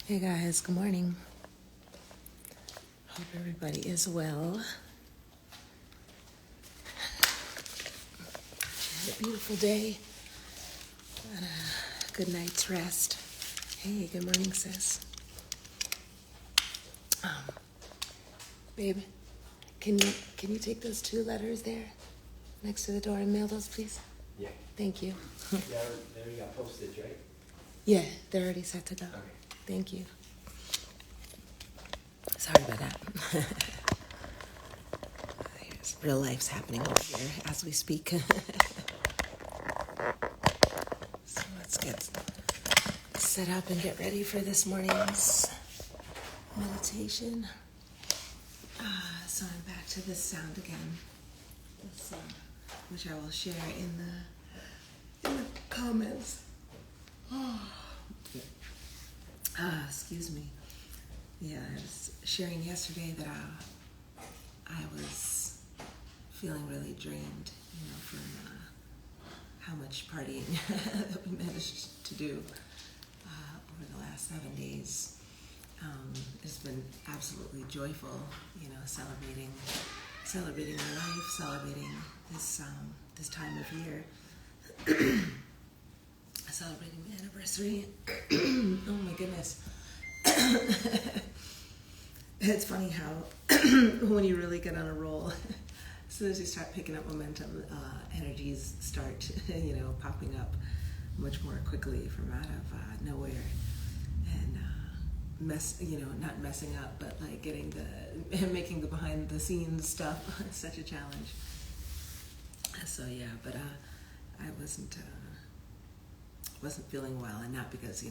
Hey guys, good morning. Hope everybody is well. Had a beautiful day and a good night's rest. Hey, good morning, sis. Babe, can you take those 2 letters there next to the door and mail those, please? Yeah. Thank you. Yeah, they already got postage, right? Yeah, they're already set to go. Okay. Thank you. Sorry about that. There's real life's happening over here as we speak. So let's get set up and get ready for this morning's meditation. So I'm back to this sound again, which I will share in the comments. Excuse me. Yeah, I was sharing yesterday that I was feeling really drained, from how much partying that we managed to do over the last 7 days. It's been absolutely joyful, celebrating my life, celebrating this time of year, celebrating the anniversary. Oh my goodness. It's funny how when you really get on a roll, as soon as you start picking up momentum, energies start, popping up much more quickly from out of nowhere. And not messing up, but like making the behind the scenes stuff such a challenge. So yeah, but I wasn't feeling well, and not because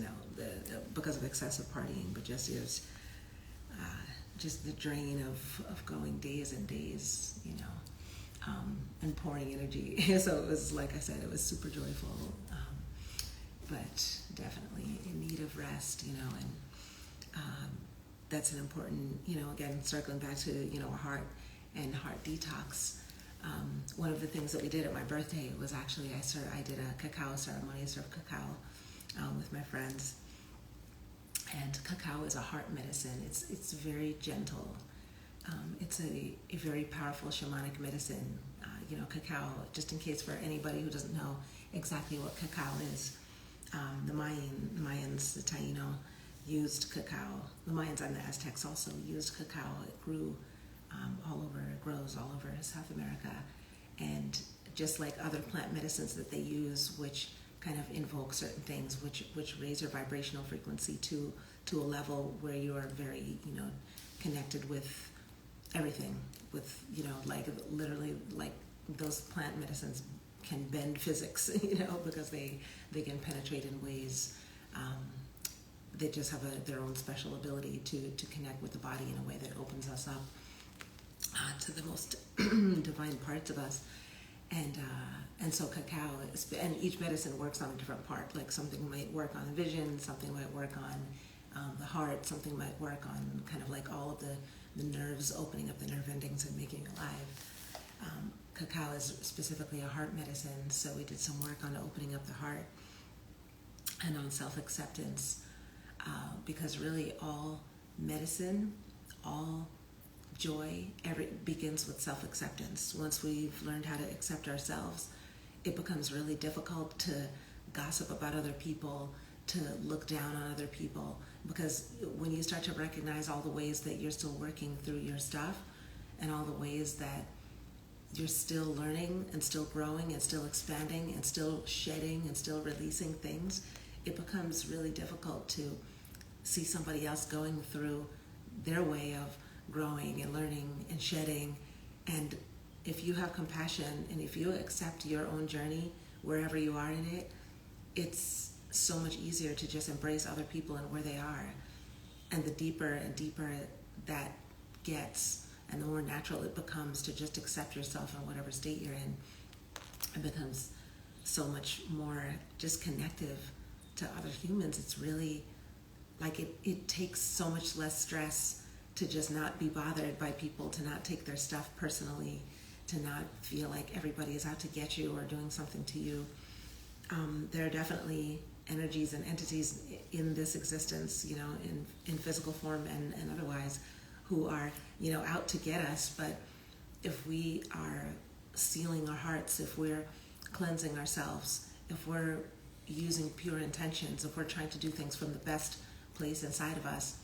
because of excessive partying, but just just the drain of going days and days, and pouring energy. So it was, like I said, it was super joyful, but definitely in need of rest, and that's an important, again, circling back to, heart detox. One of the things that we did at my birthday was actually I did a cacao ceremony. I served cacao with my friends. And cacao is a heart medicine. It's very gentle. It's a very powerful shamanic medicine. Cacao, just in case for anybody who doesn't know exactly what cacao is, the Mayans, the Taino, used cacao. The Mayans and the Aztecs also used cacao. It grew grows all over South America. And just like other plant medicines that they use, which kind of invoke certain things, which raise your vibrational frequency to a level where you are very, connected with everything, with, like literally, like those plant medicines can bend physics, because they can penetrate in ways. They just have their own special ability to connect with the body in a way that opens us up to the most divine parts of us. And so cacao, and each medicine works on a different part. Like something might work on the vision, something might work on the heart, something might work on kind of like all of the nerves, opening up the nerve endings and making it alive. Cacao is specifically a heart medicine, so we did some work on opening up the heart and on self-acceptance, because really all medicine, all joy, begins with self-acceptance. Once we've learned how to accept ourselves, it becomes really difficult to gossip about other people, to look down on other people, because when you start to recognize all the ways that you're still working through your stuff, and all the ways that you're still learning and still growing and still expanding and still shedding and still releasing things, it becomes really difficult to see somebody else going through their way of growing and learning and shedding. And if you have compassion and if you accept your own journey wherever you are in it, it's so much easier to just embrace other people and where they are. And the deeper and deeper that gets, and the more natural it becomes to just accept yourself in whatever state you're in, it becomes so much more just connective to other humans. It's really like it takes so much less stress to just not be bothered by people, to not take their stuff personally, to not feel like everybody is out to get you or doing something to you. There are definitely energies and entities in this existence, you know, in physical form and otherwise, who are, you know, out to get us. But if we are sealing our hearts, if we're cleansing ourselves, if we're using pure intentions, if we're trying to do things from the best place inside of us,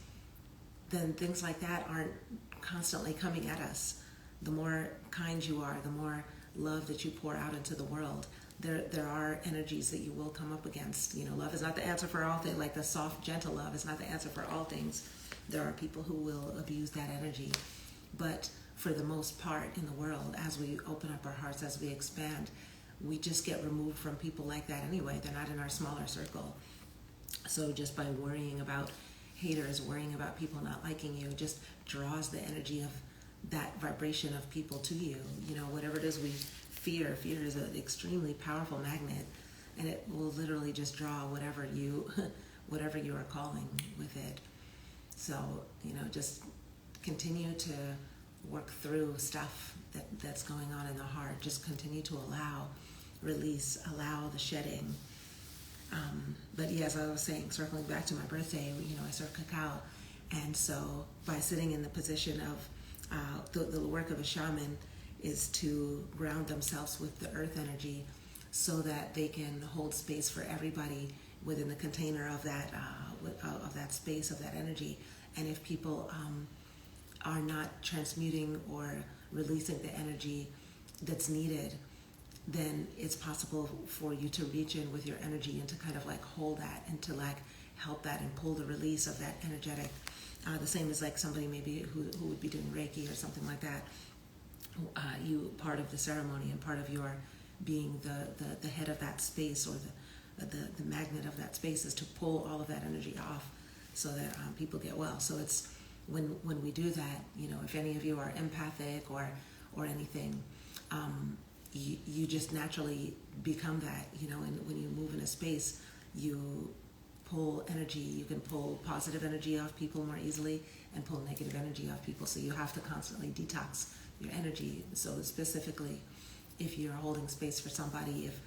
then things like that aren't constantly coming at us. The more kind you are, the more love that you pour out into the world, there are energies that you will come up against. You know, love is not the answer for all things, like the soft, gentle love is not the answer for all things. There are people who will abuse that energy. But for the most part in the world, as we open up our hearts, as we expand, we just get removed from people like that anyway. They're not in our smaller circle. So just by worrying about haters, worrying about people not liking you, just draws the energy of that vibration of people to you. You know, whatever it is we fear is an extremely powerful magnet, and it will literally just draw whatever you are calling with it. So, you know, just continue to work through stuff that's going on in the heart. Just continue to release, allow the shedding. But yeah, as I was saying, circling back to my birthday, you know, I serve cacao. And so by sitting in the position of the work of a shaman is to ground themselves with the earth energy so that they can hold space for everybody within the container of that space, of that energy. And if people are not transmuting or releasing the energy that's needed, then it's possible for you to reach in with your energy and to kind of like hold that and to like help that and pull the release of that energetic. The same as like somebody maybe who would be doing Reiki or something like that. You part of the ceremony and part of your being the head of that space, or the magnet of that space, is to pull all of that energy off so that people get well. So it's when we do that, you know, if any of you are empathic or anything, you just naturally become that, you know. And when you move in a space, you pull energy. You can pull positive energy off people more easily and pull negative energy off people. So you have to constantly detox your energy. So specifically, if you're holding space for somebody, if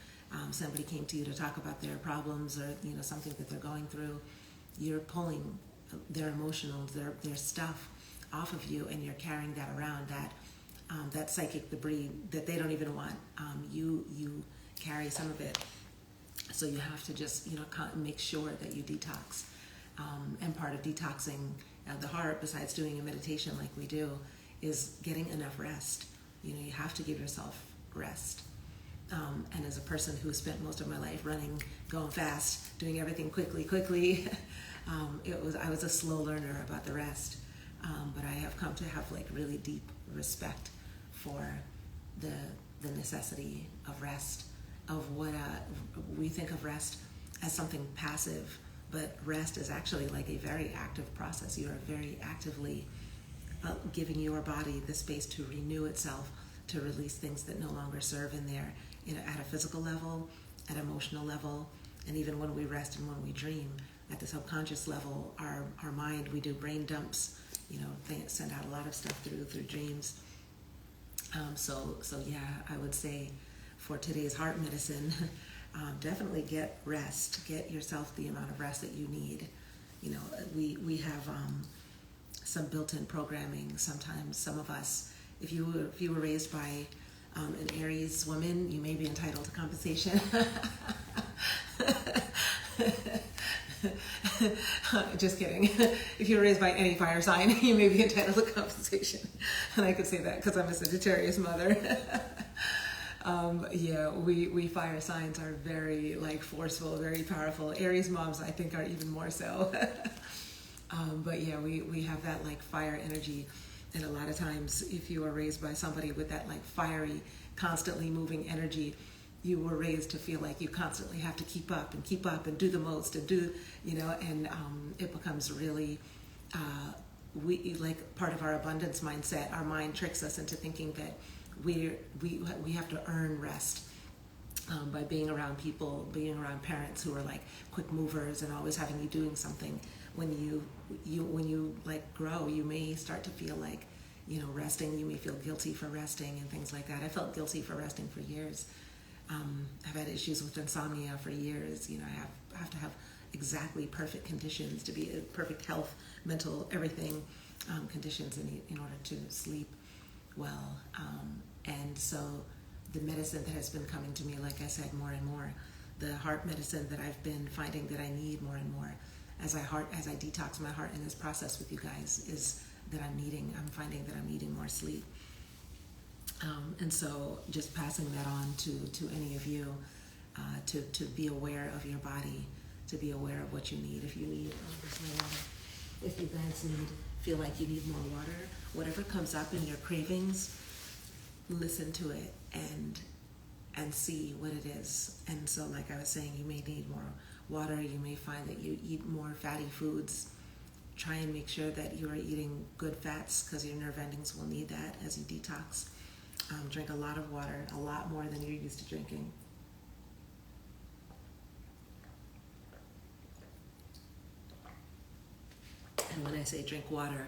somebody came to you to talk about their problems or, you know, something that they're going through, you're pulling their emotional, their stuff off of you, and you're carrying that around, that psychic debris that they don't even want. You carry some of it. So you have to just, you know, make sure that you detox. And part of detoxing the heart, besides doing a meditation like we do, is getting enough rest. You know, you have to give yourself rest. And as a person who spent most of my life running, going fast, doing everything quickly, I was a slow learner about the rest. But I have come to have like really deep respect for the necessity of rest, of what we think of rest as something passive, but rest is actually like a very active process. You are very actively giving your body the space to renew itself, to release things that no longer serve in there, you know, at a physical level, at emotional level, and even when we rest and when we dream, at the subconscious level, our mind, we do brain dumps, you know, send out a lot of stuff through dreams. So yeah, I would say for today's heart medicine, definitely get rest. Get yourself the amount of rest that you need. You know, we have some built-in programming. Sometimes some of us, if you were raised by an Aries woman, you may be entitled to compensation. Just kidding. If you're raised by any fire sign, you may be entitled to compensation. And I could say that because I'm a Sagittarius mother. Yeah, we fire signs are very like forceful, very powerful. Aries moms, I think, are even more so. But yeah, we have that like fire energy. And a lot of times, if you are raised by somebody with that like fiery, constantly moving energy, you were raised to feel like you constantly have to keep up and do the most and do, you know, and it becomes really, we like part of our abundance mindset. Our mind tricks us into thinking that we have to earn rest by being around people, being around parents who are like quick movers and always having you doing something. When you like grow, you may start to feel like, you know, resting. You may feel guilty for resting and things like that. I felt guilty for resting for years. I've had issues with insomnia for years. You know, I have have to have exactly perfect conditions to be in perfect health, mental, everything, conditions in order to sleep well. And so the medicine that has been coming to me, like I said, more and more, the heart medicine that I've been finding that I need more and more as I detox my heart in this process with you guys, is that I'm finding that I'm needing more sleep. And so just passing that on to any of you, to be aware of your body, to be aware of what you need. If you need, if you guys feel like you need more water, whatever comes up in your cravings, listen to it and see what it is. And so, like I was saying, you may need more water. You may find that you eat more fatty foods. Try and make sure that you are eating good fats, because your nerve endings will need that as you detox. Drink a lot of water, a lot more than you're used to drinking. And when I say drink water,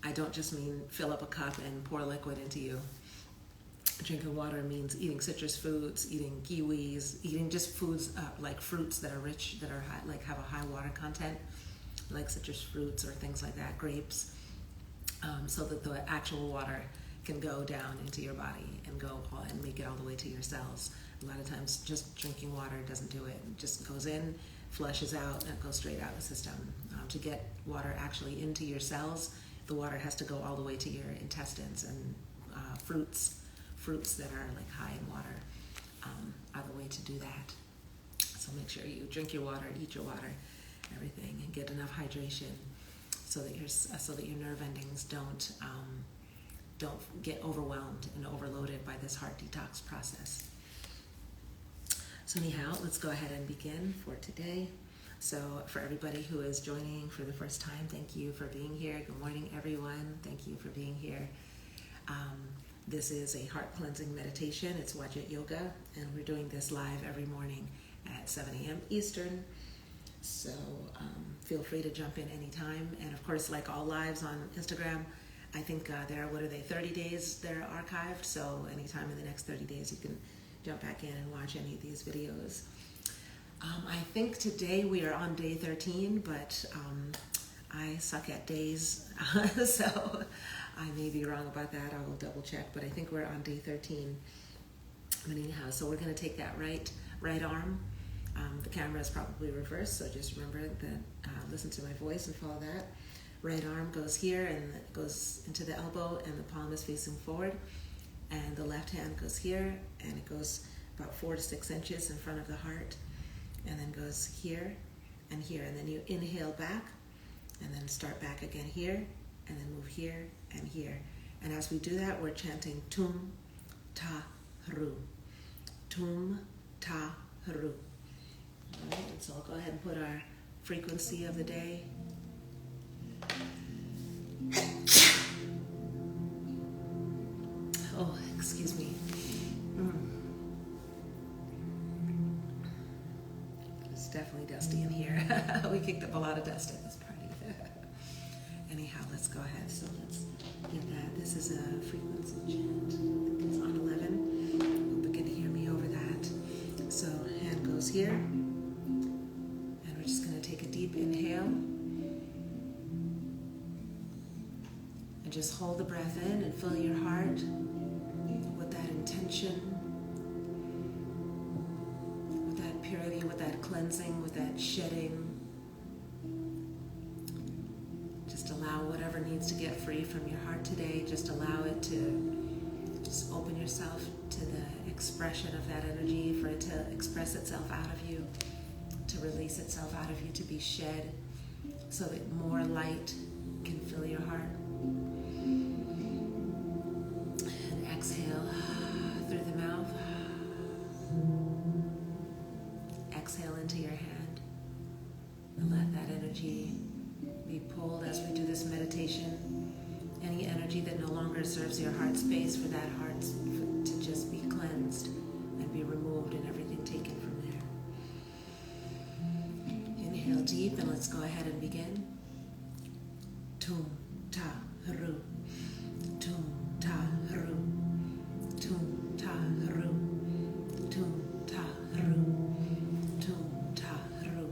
I don't just mean fill up a cup and pour liquid into you. Drinking water means eating citrus foods, eating kiwis, eating just foods like fruits that are rich, that are high, like have a high water content, like citrus fruits or things like that, grapes, so that the actual water can go down into your body and make it all the way to your cells. A lot of times just drinking water doesn't do it. It just goes in, flushes out, and it goes straight out of the system. To get water actually into your cells, the water has to go all the way to your intestines, and fruits that are like high in water are the way to do that. So make sure you drink your water, eat your water, everything, and get enough hydration so that your nerve endings don't get overwhelmed and overloaded by this heart detox process. So anyhow, let's go ahead and begin for today. So for everybody who is joining for the first time, thank you for being here. Good morning, everyone. Thank you for being here. This is a heart cleansing meditation. It's Wajit Yoga, and we're doing this live every morning at 7 a.m. Eastern. So feel free to jump in anytime. And of course, like all lives on Instagram, I think there are, 30 days they're archived. So anytime in the next 30 days, you can jump back in and watch any of these videos. I think today we are on day 13, but I suck at days, so I may be wrong about that. I will double check, but I think we're on day 13. But anyhow, so we're going to take that right arm. The camera is probably reversed, so just remember that, listen to my voice and follow that. Right arm goes here and it goes into the elbow, and the palm is facing forward. And the left hand goes here, and it goes about 4 to 6 inches in front of the heart, and then goes here and here. And then you inhale back, and then start back again here, and then move here and here. And as we do that, we're chanting Tum Ta Ru. Tum Ta Ru. All right, and so I'll go ahead and put our frequency of the day. Oh, excuse me. It's definitely dusty in here. We kicked up a lot of dust at this party. Anyhow, let's go ahead. So let's get that. This is a frequency chant. I think it's on 11. Hope you can hear me over that. So hand goes here. And we're just going to take a deep inhale. And just hold the breath in and fill your heart with that intention, with that purity, with that cleansing, with that shedding. Just allow whatever needs to get free from your heart today. Just allow it to, just open yourself to the expression of that energy, for it to express itself out of you, to release itself out of you, to be shed, so that more light can fill your heart. And exhale through the mouth. Exhale into your hand. And let that energy be pulled as we do this meditation. Any energy that no longer serves your heart space, for that heart to just be cleansed and be removed, and everything taken from there. Inhale deep, and let's go ahead and begin. Tum Ta Ru. Tum Ta Ru. Tum Ta Ru. Tum Ta Ru. Tum Ta Ru.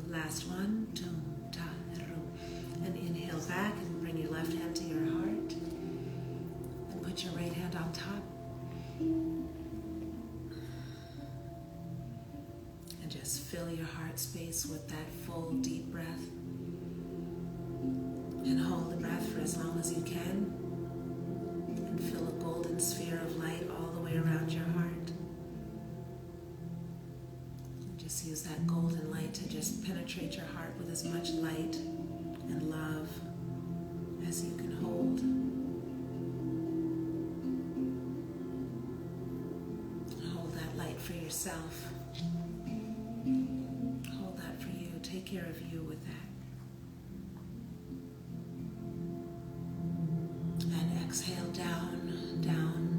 Last one. And inhale back and bring your left hand to your heart. And put your right hand on top. And just fill your heart space with that full deep breath. And hold the breath for as long as you can. And fill a golden sphere of light all the way around your heart. Just use that golden light to just penetrate your heart with as much light and love as you can hold. Hold that light for yourself. Hold that for you. Take care of you with that. And exhale down, down.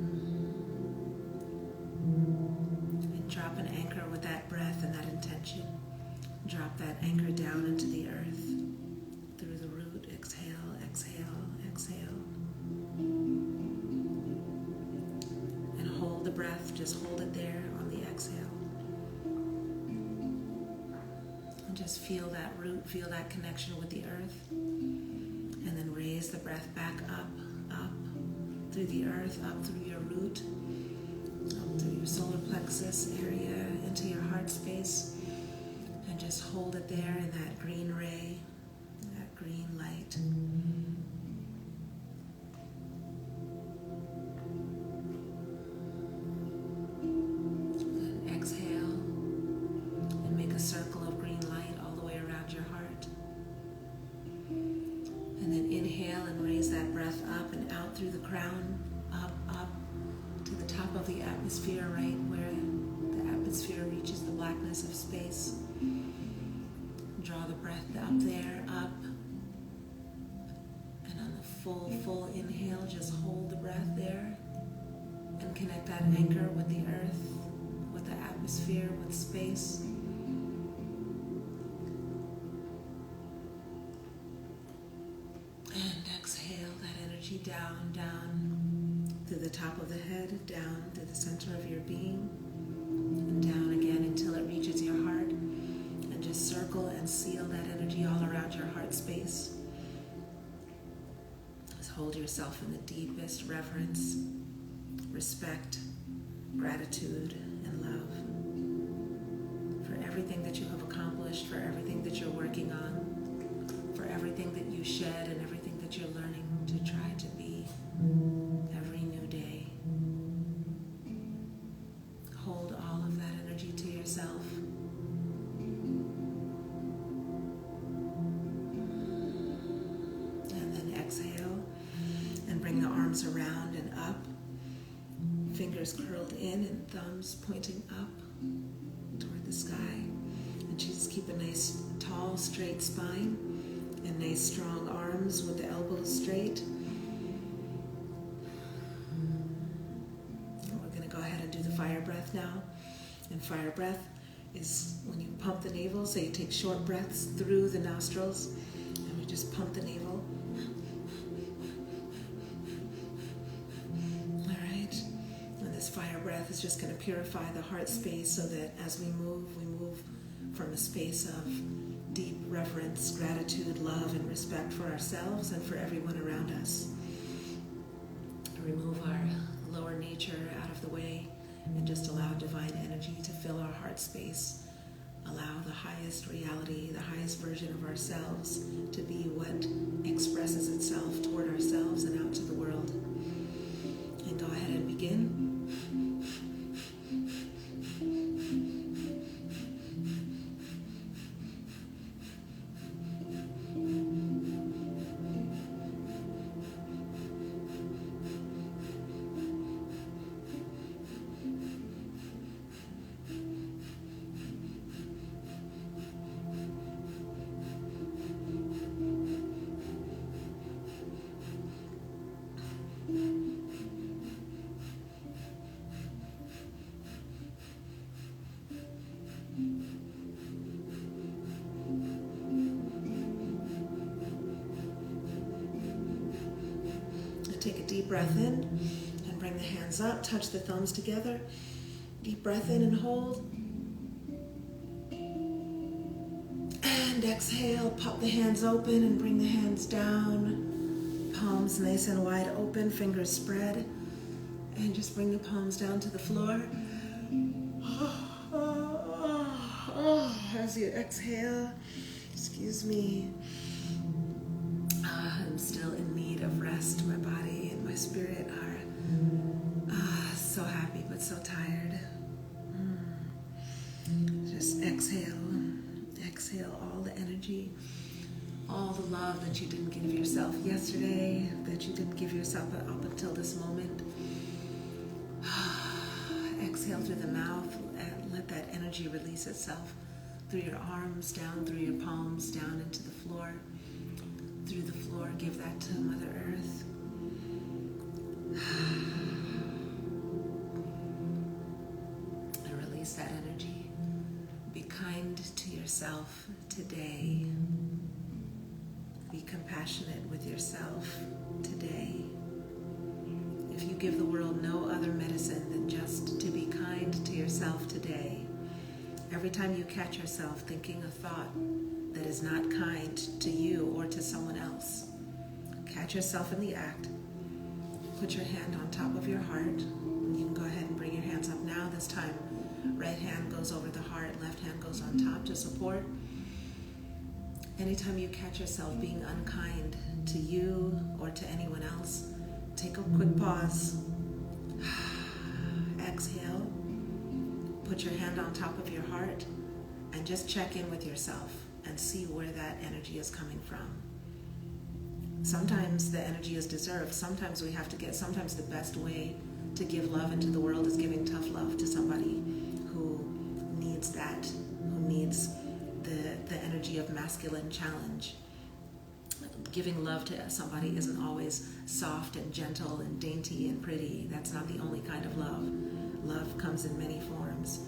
Drop an anchor with that breath and that intention. Drop that anchor down into the earth through the root. Exhale, exhale, exhale. And hold the breath. Just hold it there on the exhale. And just feel that root, feel that connection with the earth. And then raise the breath back up, up through the earth, up through your root. Up through your solar plexus area into your heart space, and just hold it there in that green ray, that green light. And exhale and make a circle of green light all the way around your heart. And then inhale and raise that breath up and out through the crown, up, up. To the top of the atmosphere, right where the atmosphere reaches the blackness of space. Draw the breath up there, up. And on the full inhale, just hold the breath there and connect that anchor with the earth, with the atmosphere, with space. And exhale that energy down, down through the top of the head, down through the center of your being, and down again until it reaches your heart. And just circle and seal that energy all around your heart space. Just hold yourself in the deepest reverence, respect, gratitude, and love for everything that you have accomplished, for everything that you're working on, for everything that you shed and everything that you're learning to try to be every new day. Hold all of that energy to yourself. And then exhale and bring the arms around and up. Fingers curled in and thumbs pointing up toward the sky. And just keep a nice tall straight spine and nice strong arms with the elbows straight. And we're going to go ahead and do the fire breath now. And fire breath is when you pump the navel, so you take short breaths through the nostrils and we just pump the navel. This fire breath is just going to purify the heart space so that as we move from a space of deep reverence, gratitude, love, and respect for ourselves and for everyone around us. Remove our lower nature out of the way and just allow divine energy to fill our heart space. Allow the highest reality, the highest version of ourselves to be what expresses itself toward ourselves and out to the world. And go ahead and begin. Take a deep breath in and bring the hands up, touch the thumbs together. Deep breath in and hold. And exhale, pop the hands open and bring the hands down. Palms nice and wide open, fingers spread. And just bring the palms down to the floor. As you exhale, excuse me. I'm still in need of rest. My body and my spirit are so happy but so tired. Just exhale. Exhale all the energy, all the love that you didn't give yourself yesterday, that you didn't give yourself up until this moment. Exhale through the mouth and let that energy release itself through your arms, down through your palms, down into the floor. Through the floor, give that to Mother Earth. And release that energy. Be kind to yourself today. Be compassionate with yourself today. If you give the world no other medicine than just to be kind to yourself today, every time you catch yourself thinking a thought that is not kind to you or to someone else, catch yourself in the act. Put your hand on top of your heart. You can go ahead and bring your hands up now. This time, right hand goes over the heart, left hand goes on top to support. Anytime you catch yourself being unkind to you or to anyone else, take a quick pause. Exhale. Put your hand on top of your heart and just check in with yourself and see where that energy is coming from. Sometimes the energy is deserved. Sometimes we have to sometimes the best way to give love into the world is giving tough love to somebody who needs that, who needs the energy of masculine challenge. Giving love to somebody isn't always soft and gentle and dainty and pretty. That's not the only kind of love. Love comes in many forms.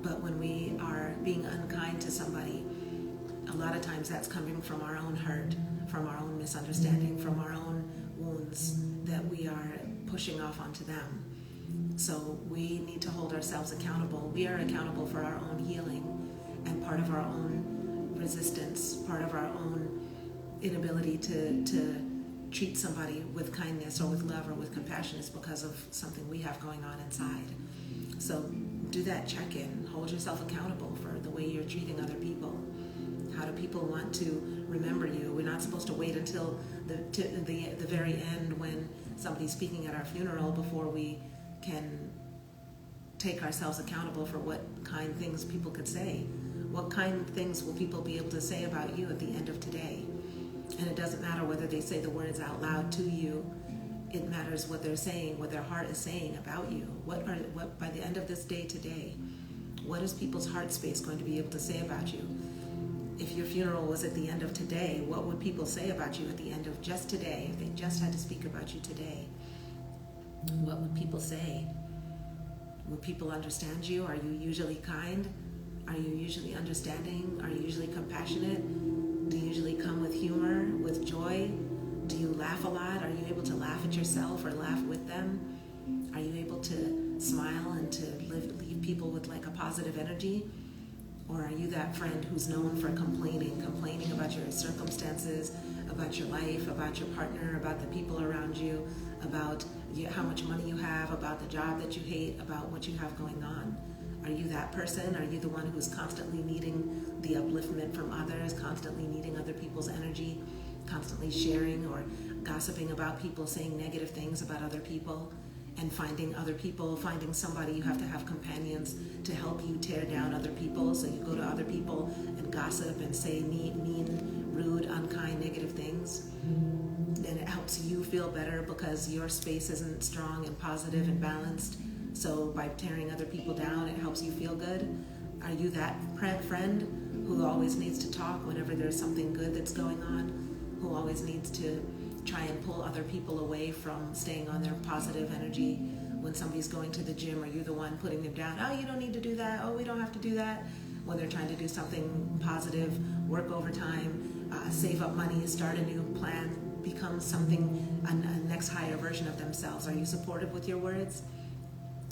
But when we are being unkind to somebody, a lot of times that's coming from our own hurt, from our own misunderstanding, from our own wounds that we are pushing off onto them. So we need to hold ourselves accountable. We are accountable for our own healing, and part of our own resistance, part of our own inability to treat somebody with kindness or with love or with compassion is because of something we have going on inside. So do that check-in. Hold yourself accountable for the way you're treating other people. How do people want to remember you? We're not supposed to wait until the very end when somebody's speaking at our funeral before we can take ourselves accountable for what kind things people could say. What kind things will people be able to say about you at the end of today? And it doesn't matter whether they say the words out loud to you. It matters what they're saying, what their heart is saying about you. What by the end of this day today, what is people's heart space going to be able to say about you? If your funeral was at the end of today, what would people say about you at the end of just today? If they just had to speak about you today, what would people say? Would people understand you? Are you usually kind? Are you usually understanding? Are you usually compassionate? Do you usually come with humor, with joy? Do you laugh a lot? Are you able to laugh at yourself or laugh with them? Are you able to smile and to leave people with like a positive energy? Or are you that friend who's known for complaining about your circumstances, about your life, about your partner, about the people around you, about how much money you have, about the job that you hate, about what you have going on? Are you that person? Are you the one who's constantly needing the upliftment from others, constantly needing other people's energy, constantly sharing or gossiping about people, saying negative things about other people, and finding somebody? You have to have companions to help you tear down other people. So you go to other people and gossip and say mean, rude, unkind, negative things. Then it helps you feel better because your space isn't strong and positive and balanced. So by tearing other people down, it helps you feel good. Are you that friend who always needs to talk whenever there's something good that's going on? Who always needs to try and pull other people away from staying on their positive energy? When somebody's going to the gym, are you the one putting them down? Oh, you don't need to do that. Oh, we don't have to do that. When they're trying to do something positive, work overtime, save up money, start a new plan, become something, a next higher version of themselves. Are you supportive with your words?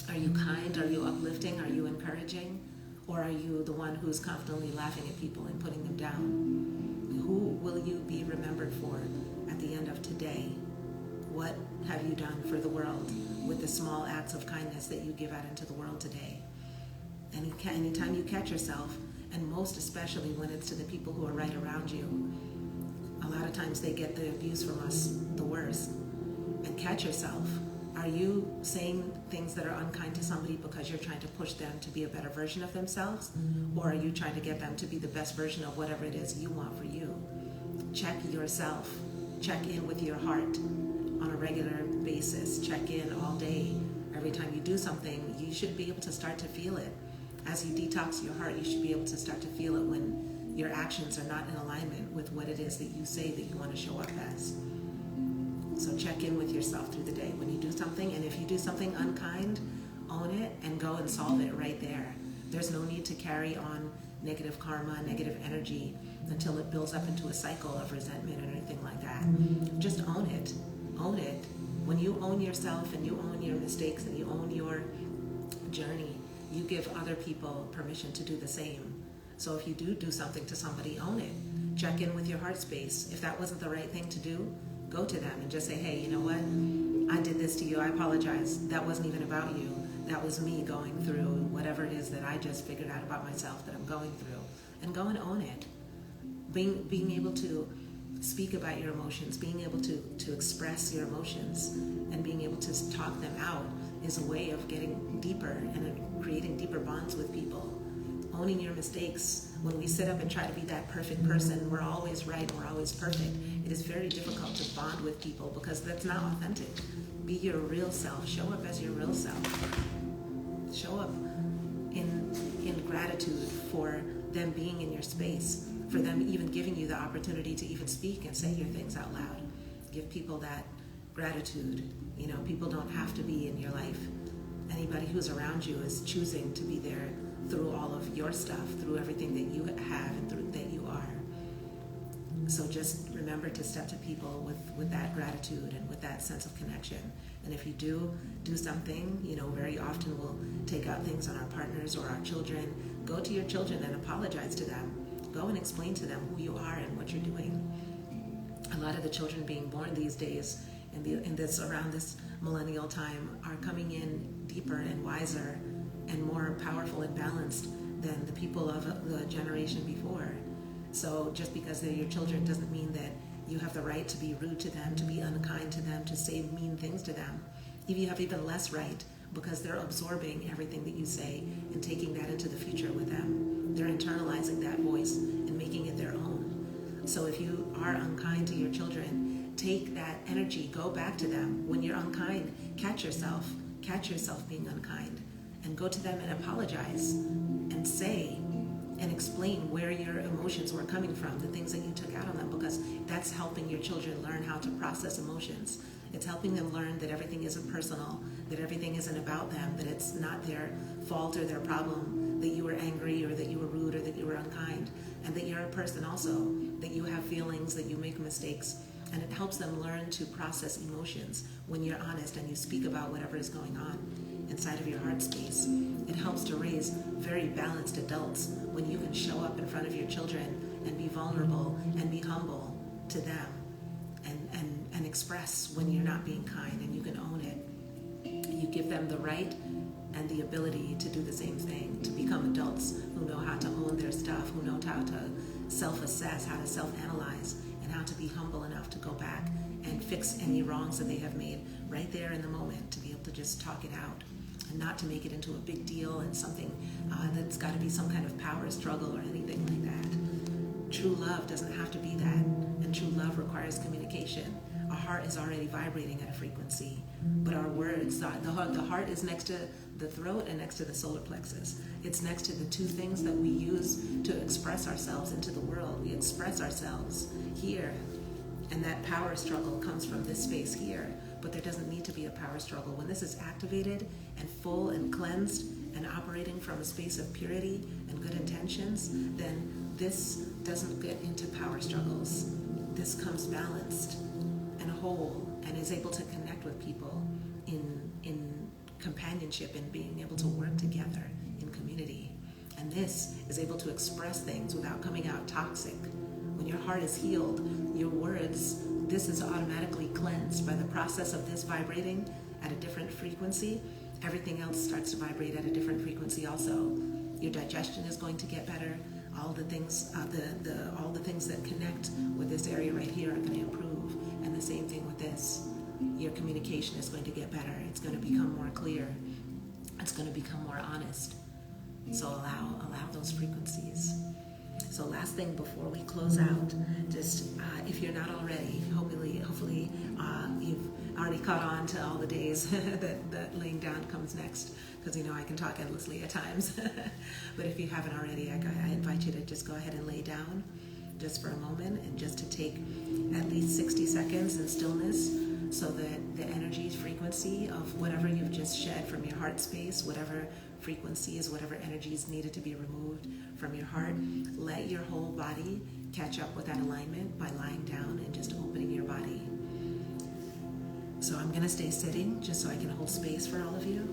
Are you kind? Are you uplifting? Are you encouraging? Or are you the one who's constantly laughing at people and putting them down? Who will you be remembered for at the end of today? What have you done for the world with the small acts of kindness that you give out into the world today? Anytime you catch yourself, and most especially when it's to the people who are right around you, a lot of times they get the abuse from us the worst. And catch yourself. Are you saying things that are unkind to somebody because you're trying to push them to be a better version of themselves? Or are you trying to get them to be the best version of whatever it is you want for you? Check yourself. Check in with your heart on a regular basis. Check in all day. Every time you do something, you should be able to start to feel it. As you detox your heart, you should be able to start to feel it when your actions are not in alignment with what it is that you say that you want to show up as. So check in with yourself through the day when you do something, and if you do something unkind, own it and go and solve it right there. There's no need to carry on negative karma, negative energy until it builds up into a cycle of resentment or anything like that. Just own it. Own it. When you own yourself and you own your mistakes and you own your journey, you give other people permission to do the same. So if you do something to somebody, own it. Check in with your heart space. If that wasn't the right thing to do, go to them and just say, hey, you know what? I did this to you. I apologize. That wasn't even about you. That was me going through whatever it is that I just figured out about myself that I'm going through. And go and own it. Being able to speak about your emotions, being able to express your emotions, and being able to talk them out is a way of getting deeper and creating deeper bonds with people. Owning your mistakes. When we sit up and try to be that perfect person, we're always right, we're always perfect. It is very difficult to bond with people because that's not authentic. Be your real self. Show up as your real self. Show up in gratitude for them being in your space. for them even giving you the opportunity to even speak and say your things out loud. Give people that gratitude. You know, people don't have to be in your life. Anybody who's around you is choosing to be there through all of your stuff, through everything that you have and through that you are. So just remember to step to people with that gratitude and with that sense of connection. And if you do something, you know, very often we'll take out things on our partners or our children. Go to your children and apologize to them. Go and explain to them who you are and what you're doing. A lot of the children being born these days around this millennial time are coming in deeper and wiser and more powerful and balanced than the people of the generation before. So just because they're your children doesn't mean that you have the right to be rude to them, to be unkind to them, to say mean things to them. If you have even less right, because they're absorbing everything that you say and taking that into the future with them. They're internalizing that voice and making it their own. So if you are unkind to your children, take that energy, go back to them. When you're unkind, catch yourself being unkind, and go to them and apologize and say and explain where your emotions were coming from, the things that you took out on them, because that's helping your children learn how to process emotions. It's helping them learn that everything isn't personal, that everything isn't about them, that it's not their fault or their problem, that you were angry or that you were rude or that you were unkind, and that you're a person also, that you have feelings, that you make mistakes. And it helps them learn to process emotions when you're honest and you speak about whatever is going on inside of your heart space. It helps to raise very balanced adults when you can show up in front of your children and be vulnerable and be humble to them and express when you're not being kind, and you can own it. You give them the right and the ability to do the same thing, to become adults who know how to own their stuff, who know how to self-assess, how to self-analyze, and how to be humble enough to go back and fix any wrongs that they have made right there in the moment, to be able to just talk it out and not to make it into a big deal and something that's got to be some kind of power struggle or anything like that. True love doesn't have to be that, and true love requires communication. Our heart is already vibrating at a frequency, but our words, the heart is next to the throat and next to the solar plexus. It's next to the two things that we use to express ourselves into the world. We express ourselves here, and that power struggle comes from this space here, but there doesn't need to be a power struggle. When this is activated and full and cleansed and operating from a space of purity and good intentions, then this doesn't get into power struggles. This comes balanced and whole and is able to connect with people in companionship and being able to work together in community. And this is able to express things without coming out toxic. When your heart is healed, your words, this is automatically cleansed by the process of this vibrating at a different frequency. Everything else starts to vibrate at a different frequency also. Your digestion is going to get better. All the things, all the things that connect with this area right here are going to improve. And the same thing with this. Your communication is going to get better. It's going to become more clear. It's going to become more honest. So allow those frequencies. So last thing before we close out, just if you're not already, hopefully you've already caught on to all the days that laying down comes next, because I can talk endlessly at times. But if you haven't already, I invite you to just go ahead and lay down just for a moment, and just to take at least 60 seconds in stillness, so that the energy frequency of whatever you've just shed from your heart space, whatever frequencies, whatever energies needed to be removed from your heart, let your whole body catch up with that alignment by lying down and just opening your body. So I'm going to stay sitting just so I can hold space for all of you,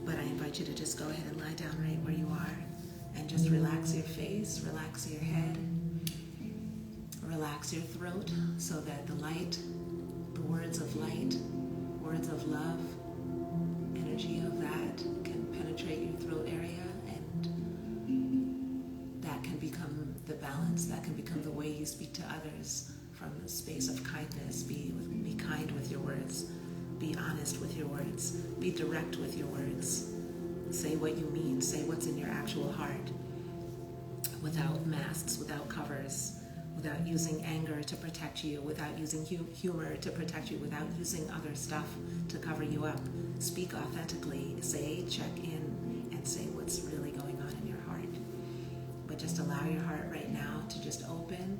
but I invite you to just go ahead and lie down right where you are and just relax your face, relax your head, relax your throat, so that the light, the words of light, words of love, energy of that can penetrate your throat area, and that can become the balance, that can become the way you speak to others from the space of kindness. Be kind with your words, be honest with your words, be direct with your words. Say what you mean, say what's in your actual heart, without masks, without covers, without using anger to protect you, without using humor to protect you, without using other stuff to cover you up. Speak authentically, check in, and say what's really going on in your heart. but just allow your heart right now to just open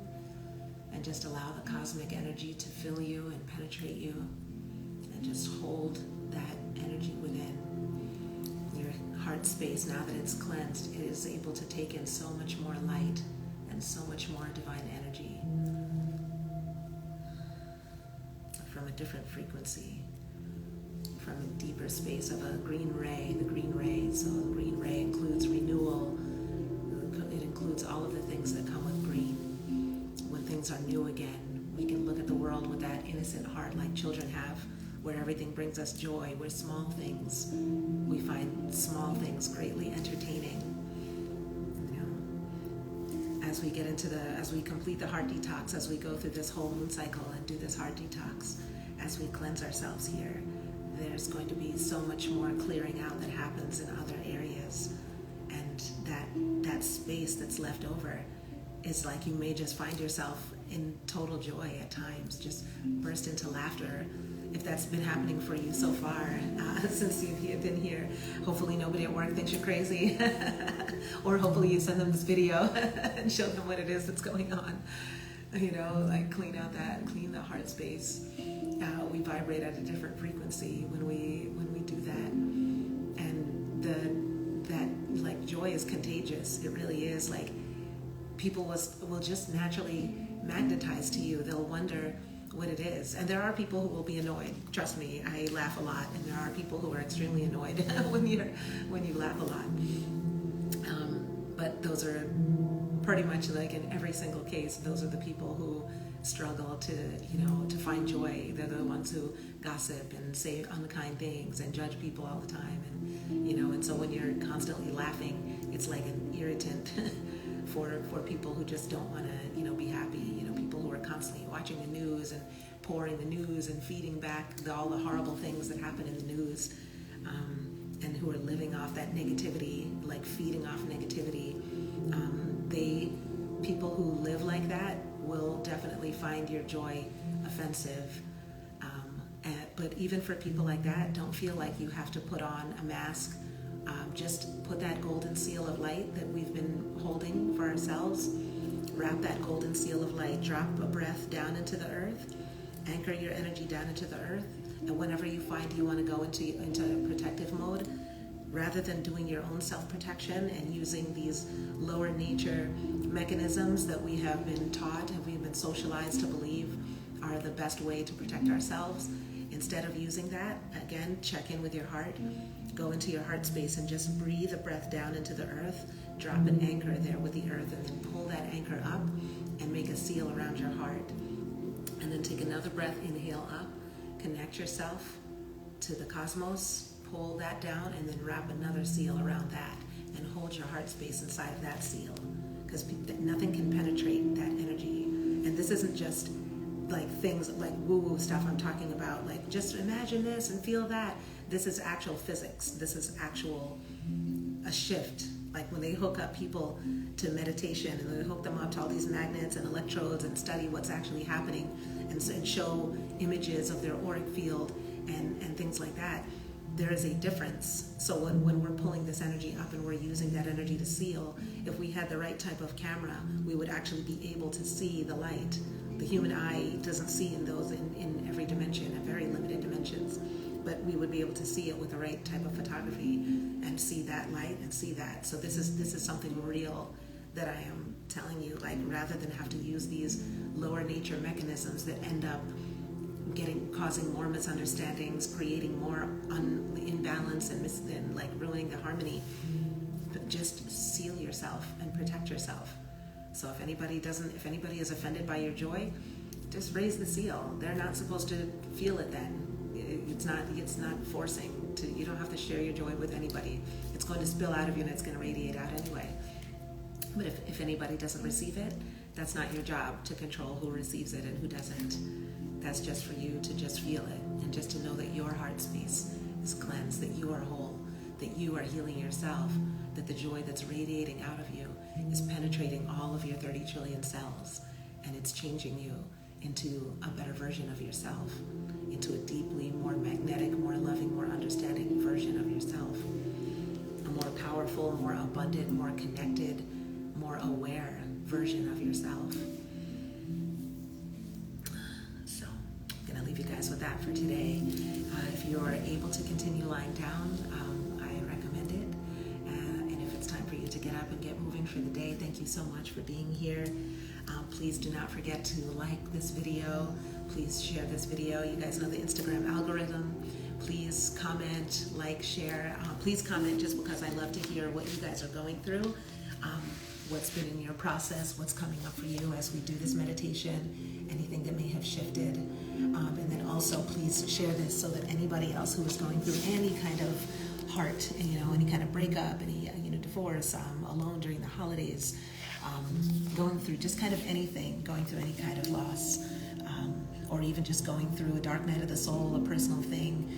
and just allow the cosmic energy to fill you and penetrate you, and just hold that energy within. Your heart space, now that it's cleansed, it is able to take in so much more light and so much more divine energy from a different frequency, from a deeper space of a green ray, the green ray. So the green ray includes renewal. It includes all of the things that come with green. When things are new again, we can look at the world with that innocent heart like children have, where everything brings us joy, where small things, we find small things greatly entertaining. You know, as we get into as we complete the heart detox, as we go through this whole moon cycle and do this heart detox, as we cleanse ourselves here, there's going to be so much more clearing out that happens in other areas. And that space that's left over is like you may just find yourself in total joy at times, just burst into laughter. If that's been happening for you so far since you've been here, hopefully nobody at work thinks you're crazy. Or hopefully you send them this video and show them what it is that's going on. You know, like clean the heart space. We vibrate at a different frequency when we do that, and that like joy is contagious. It really is. Like people will just naturally magnetize to you. They'll wonder what it is, and there are people who will be annoyed. Trust me, I laugh a lot, and there are people who are extremely annoyed when you laugh a lot. But those are pretty much like in every single case. Those are the people who struggle to find joy. They're the ones who gossip and say unkind things and judge people all the time, and so when you're constantly laughing, it's like an irritant for people who just don't want to be happy. People who are constantly watching the news and pouring the news and feeding back all the horrible things that happen in the news, and who are living off that negativity, like feeding off negativity. People who live like that will definitely find your joy offensive. But even for people like that, don't feel like you have to put on a mask. Just put that golden seal of light that we've been holding for ourselves. Wrap that golden seal of light. Drop a breath down into the earth. Anchor your energy down into the earth. And whenever you find you want to go into protective mode, rather than doing your own self-protection and using these lower nature mechanisms that we have been taught and we've been socialized to believe are the best way to protect ourselves, instead of using that, again, check in with your heart, go into your heart space and just breathe a breath down into the earth, drop an anchor there with the earth, and then pull that anchor up and make a seal around your heart. And then take another breath, inhale up, connect yourself to the cosmos, pull that down, and then wrap another seal around that and hold your heart space inside of that seal, because nothing can penetrate that energy. And this isn't just like things like woo-woo stuff I'm talking about, like just imagine this and feel that. This is actual physics. This is actual a shift. Like when they hook up people to meditation and they hook them up to all these magnets and electrodes and study what's actually happening and show images of their auric field and things like that, there is a difference. So when we're pulling this energy up and we're using that energy to seal, if we had the right type of camera, we would actually be able to see the light. The human eye doesn't see in those in every dimension, in very limited dimensions, but we would be able to see it with the right type of photography and see that light and see that. So this is something real that I am telling you, like rather than have to use these lower nature mechanisms that end up causing more misunderstandings, creating more imbalance and like ruining the harmony. But just seal yourself and protect yourself. So if anybody is offended by your joy, just raise the seal. They're not supposed to feel it then. It's not forcing to. You don't have to share your joy with anybody. It's going to spill out of you and it's going to radiate out anyway. But if anybody doesn't receive it, that's not your job to control who receives it and who doesn't. That's just for you to just feel it and just to know that your heart space is cleansed, that you are whole, that you are healing yourself, that the joy that's radiating out of you is penetrating all of your 30 trillion cells, and it's changing you into a better version of yourself, into a deeply more magnetic, more loving, more understanding version of yourself, a more powerful, more abundant, more connected, more aware version of yourself. So I'm going to leave you guys with that for today. If you're able to continue lying down, I recommend it. And if it's time for you to get up and get moving for the day, thank you so much for being here. Please do not forget to like this video. Please share this video. You guys know the Instagram algorithm. Please comment, like, share. Please comment just because I love to hear what you guys are going through, what's been in your process, what's coming up for you as we do this meditation, anything that may have shifted. And then also please share this so that anybody else who is going through any kind of heart, any kind of breakup, any divorce, alone during the holidays, going through just kind of anything, going through any kind of loss, or even just going through a dark night of the soul, a personal thing,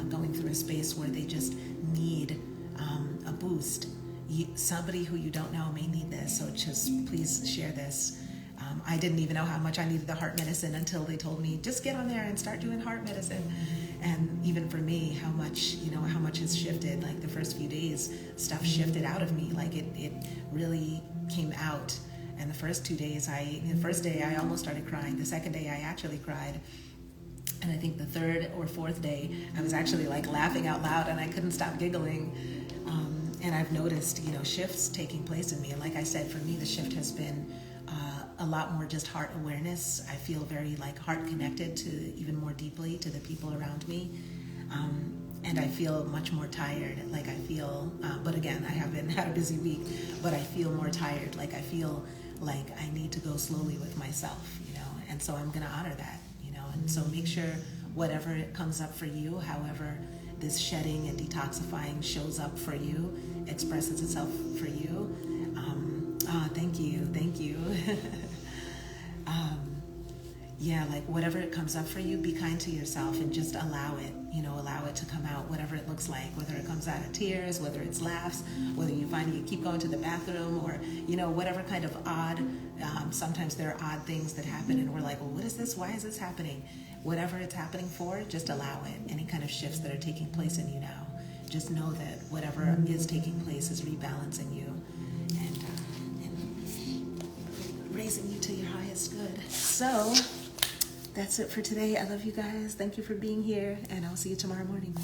going through a space where they just need a boost. Somebody who you don't know may need this, so just please share this. I didn't even know how much I needed the heart medicine until they told me, just get on there and start doing heart medicine. And even for me, how much has shifted. Like the first few days, stuff shifted out of me. Like it really came out. And the first 2 days, the first day I almost started crying. The second day I actually cried. And I think the third or fourth day, I was actually like laughing out loud and I couldn't stop giggling. And I've noticed, shifts taking place in me. And like I said, for me, the shift has been a lot more just heart awareness. I feel very like heart connected to even more deeply to the people around me. And I feel much more tired. Like I feel, but again, I haven't had a busy week, but I feel more tired. Like I feel like I need to go slowly with myself, and so I'm going to honor that, and so make sure whatever it comes up for you, however this shedding and detoxifying shows up for you, expresses itself for you. Thank you. Yeah, like whatever it comes up for you, be kind to yourself and just allow it to come out, whatever it looks like, whether it comes out of tears, whether it's laughs, whether you find you keep going to the bathroom, or, whatever kind of odd, sometimes there are odd things that happen and we're like, well, what is this? Why is this happening? Whatever it's happening for, just allow it. Any kind of shifts that are taking place in you now, just know that whatever is taking place is rebalancing you and raising you to your highest good. So that's it for today. I love you guys. Thank you for being here, and I'll see you tomorrow morning.